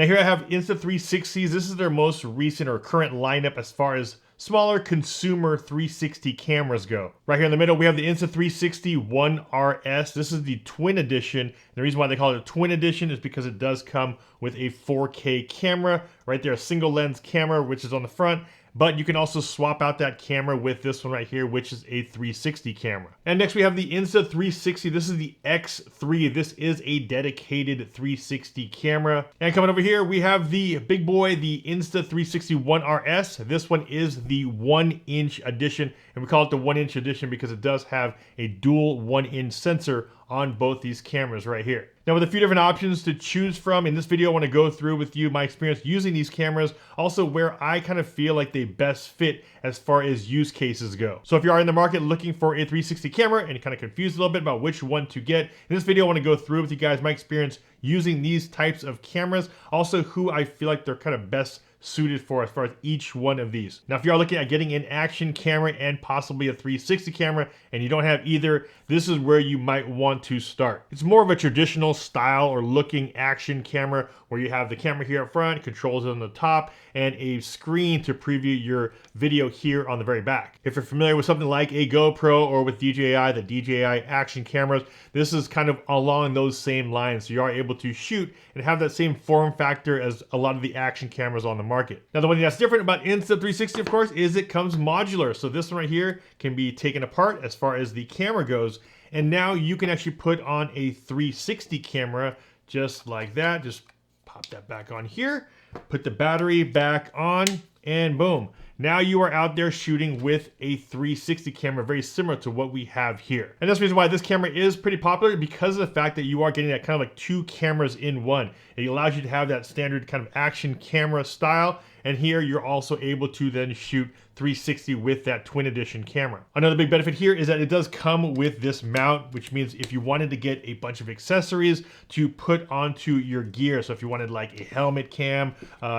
Now here I have Insta360s. This is their most recent or current lineup as far as smaller consumer 360 cameras go. Right here in the middle, we have the Insta360 One RS. This is the twin edition. The reason why they call it a twin edition is because it does come with a 4K camera. Right there, a single lens camera, which is on the front. But you can also swap out that camera with this one right here, which is a 360 camera. And next we have the Insta360. This is the X3. This is a dedicated 360 camera. And coming over here, we have the big boy, the Insta360 One RS. This one is the 1-inch edition. And we call it the 1-inch edition because it does have a dual 1-inch sensor on both these cameras right here. Now with a few different options to choose from, in this video I want to go through with you my experience using these cameras, also where I kind of feel like they best fit as far as use cases go. So if you are in the market looking for a 360 camera and you're kind of confused a little bit about which one to get, in this video I want to go through with you guys my experience using these types of cameras, also who I feel like they're kind of best suited for as far as each one of these. Now if you are looking at getting an action camera and possibly a 360 camera and you don't have either, this is where you might want to start. It's more of a traditional style or looking action camera where you have the camera here up front, controls on the top, and a screen to preview your video here on the very back. If you're familiar with something like a GoPro or with DJI, the DJI action cameras, this is kind of along those same lines. So you are able to shoot and have that same form factor as a lot of the action cameras on the market. Now the one thing that's different about Insta360 of course is it comes modular. So this one right here can be taken apart as far as the camera goes. And now you can actually put on a 360 camera just like that. Just pop that back on here, put the battery back on, and boom. Now you are out there shooting with a 360 camera, very similar to what we have here. And that's the reason why this camera is pretty popular, because of the fact that you are getting that kind of like two cameras in one. It allows you to have that standard kind of action camera style. And here you're also able to then shoot 360 with that twin edition camera. Another big benefit here is that it does come with this mount, which means if you wanted to get a bunch of accessories to put onto your gear, so if you wanted like a helmet cam,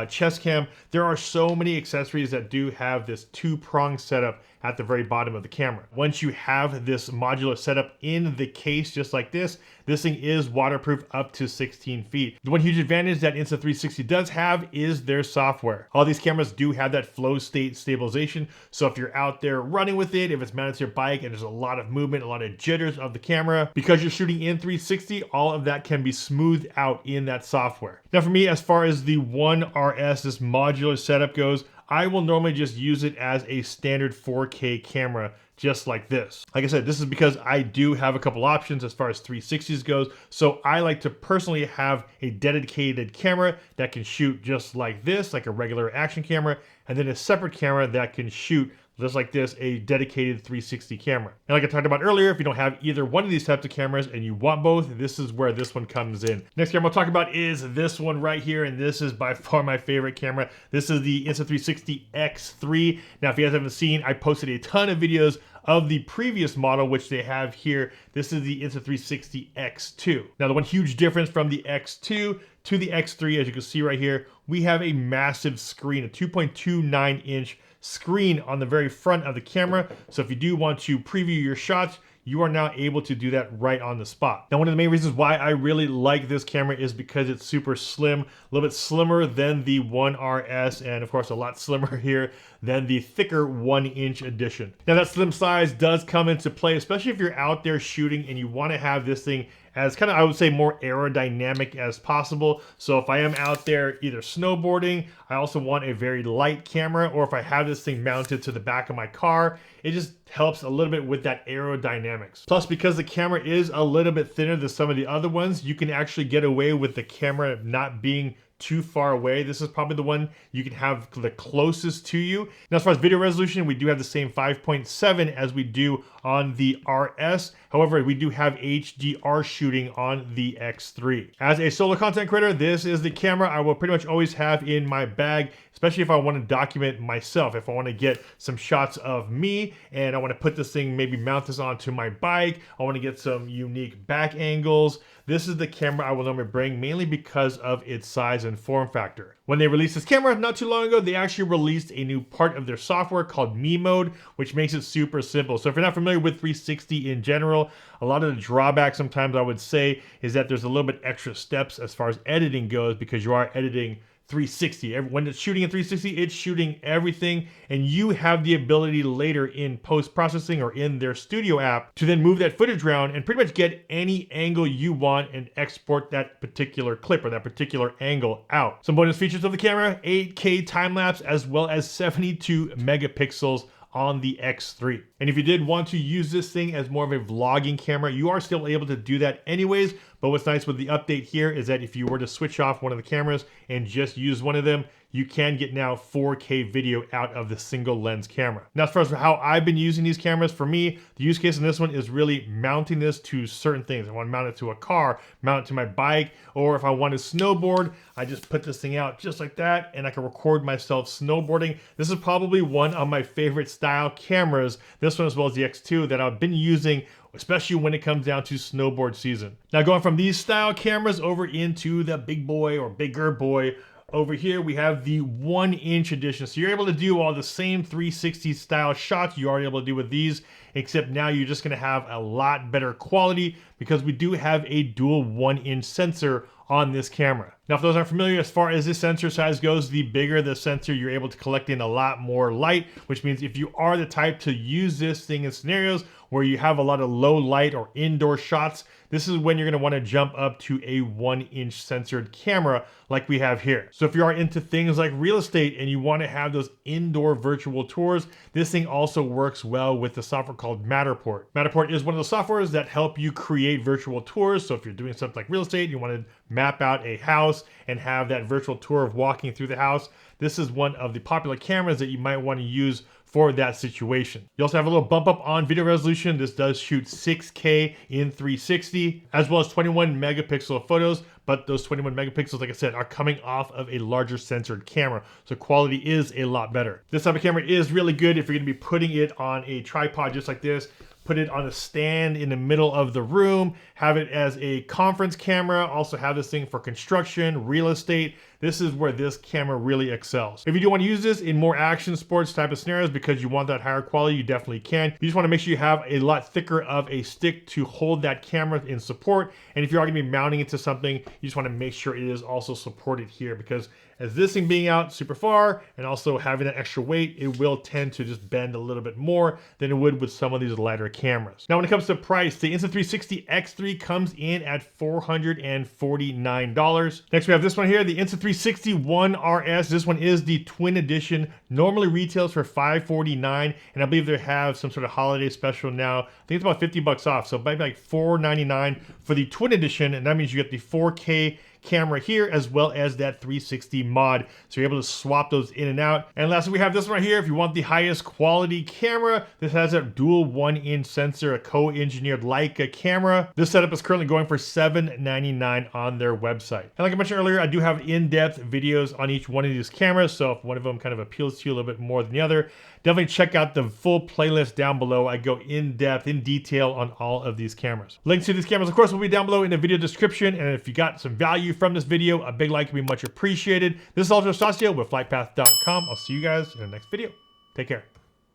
chest cam, there are so many accessories that do have this two-prong setup at the very bottom of the camera. Once you have this modular setup in the case just like this thing is waterproof up to 16 feet. The one huge advantage that Insta360 does have is their software. All these cameras do have that flow state stabilization, so if you're out there running with it, if it's mounted to your bike and there's a lot of movement, a lot of jitters of the camera, because you're shooting in 360, all of that can be smoothed out in that software. Now for me, as far as the One RS, this modular setup goes, I will normally just use it as a standard 4K camera, just like this. Like I said, this is because I do have a couple options as far as 360s goes. So I like to personally have a dedicated camera that can shoot just like this, like a regular action camera, and then a separate camera that can shoot just like this, a dedicated 360 camera. And like I talked about earlier, if you don't have either one of these types of cameras and you want both, this is where this one comes in. Next camera I'll talk about is this one right here, and this is by far my favorite camera. This is the Insta360 X3. Now if you guys haven't seen, I posted a ton of videos of the previous model, which they have here. This is the Insta360 X2. Now the one huge difference from the X2 to the X3, as you can see right here, we have a massive screen, a 2.29 inch screen on the very front of the camera. So if you do want to preview your shots, you are now able to do that right on the spot. Now, one of the main reasons why I really like this camera is because it's super slim, a little bit slimmer than the One RS, and of course a lot slimmer here than the thicker 1-inch edition. Now that slim size does come into play, especially if you're out there shooting and you want to have this thing as kind of, I would say, more aerodynamic as possible. So if I am out there either snowboarding, I also want a very light camera, or if I have this thing mounted to the back of my car, it just helps a little bit with that aerodynamics. Plus, because the camera is a little bit thinner than some of the other ones, you can actually get away with the camera not being too far away. This is probably the one you can have the closest to you. Now, as far as video resolution, we do have the same 5.7 as we do on the RS. However, we do have HDR shooting on the X3. As a solo content creator, this is the camera I will pretty much always have in my bag, especially if I want to document myself. If I want to get some shots of me and I want to put this thing, maybe mount this onto my bike, I want to get some unique back angles, this is the camera I will normally bring, mainly because of its size and and form factor. When they released this camera not too long ago, they actually released a new part of their software called Me Mode, which makes it super simple. So if you're not familiar with 360 in general, a lot of the drawbacks sometimes I would say is that there's a little bit extra steps as far as editing goes, because you are editing 360. When it's shooting in 360, it's shooting everything, and you have the ability later in post-processing or in their studio app to then move that footage around and pretty much get any angle you want and export that particular clip or that particular angle out. Some bonus features of the camera: 8K time-lapse as well as 72 megapixels on the X3. And if you did want to use this thing as more of a vlogging camera, you are still able to do that anyways. But what's nice with the update here is that if you were to switch off one of the cameras and just use one of them, you can get now 4K video out of the single lens camera. Now, as far as how I've been using these cameras, for me, the use case in this one is really mounting this to certain things. I want to mount it to a car, mount it to my bike, or if I want to snowboard, I just put this thing out just like that and I can record myself snowboarding. This is probably one of my favorite style cameras, this one as well as the X2, that I've been using, especially when it comes down to snowboard season. Now, going from these style cameras over into the big boy or bigger boy, over here we have the 1-inch edition. So you're able to do all the same 360 style shots you are able to do with these, except now you're just gonna have a lot better quality because we do have a dual 1-inch sensor on this camera. Now, if those aren't familiar, as far as this sensor size goes, the bigger the sensor, you're able to collect in a lot more light, which means if you are the type to use this thing in scenarios where you have a lot of low light or indoor shots, this is when you're gonna wanna jump up to a 1-inch censored camera like we have here. So if you are into things like real estate and you wanna have those indoor virtual tours, this thing also works well with the software called Matterport. Matterport is one of the softwares that help you create virtual tours. So if you're doing something like real estate, you wanna map out a house and have that virtual tour of walking through the house, this is one of the popular cameras that you might wanna use for that situation. You also have a little bump up on video resolution. This does shoot 6K in 360, as well as 21 megapixel photos, but those 21 megapixels, like I said, are coming off of a larger censored camera, so quality is a lot better. This type of camera is really good if you're gonna be putting it on a tripod just like this, put it on a stand in the middle of the room, have it as a conference camera, also have this thing for construction, real estate. This is where this camera really excels. If you do want to use this in more action sports type of scenarios because you want that higher quality, you definitely can. You just want to make sure you have a lot thicker of a stick to hold that camera in support. And if you are going to be mounting it to something, you just want to make sure it is also supported here, because as this thing being out super far and also having that extra weight, it will tend to just bend a little bit more than it would with some of these lighter cameras. Now, when it comes to price, the Insta360 X3 comes in at $449. Next, we have this one here, the Insta360 One RS. This one is the twin edition. Normally retails for $549, and I believe they have some sort of holiday special now. I think it's about 50 bucks off, so maybe like $499 for the twin edition, and that means you get the 4K camera here as well as that 360 mod, so you're able to swap those in and out. And lastly, we have this one right here. If you want the highest quality camera, this has a dual 1-inch sensor, a co-engineered Leica camera. This setup is currently going for $799 on their website. And like I mentioned earlier, I do have in-depth videos on each one of these cameras, so if one of them kind of appeals to you a little bit more than the other, definitely check out the full playlist down below. I go in depth, in detail on all of these cameras. Links to these cameras, of course, will be down below in the video description. And if you got some value from this video, a big like would be much appreciated. This is Ultra Stasio with FlytPath.com. I'll see you guys in the next video. Take care.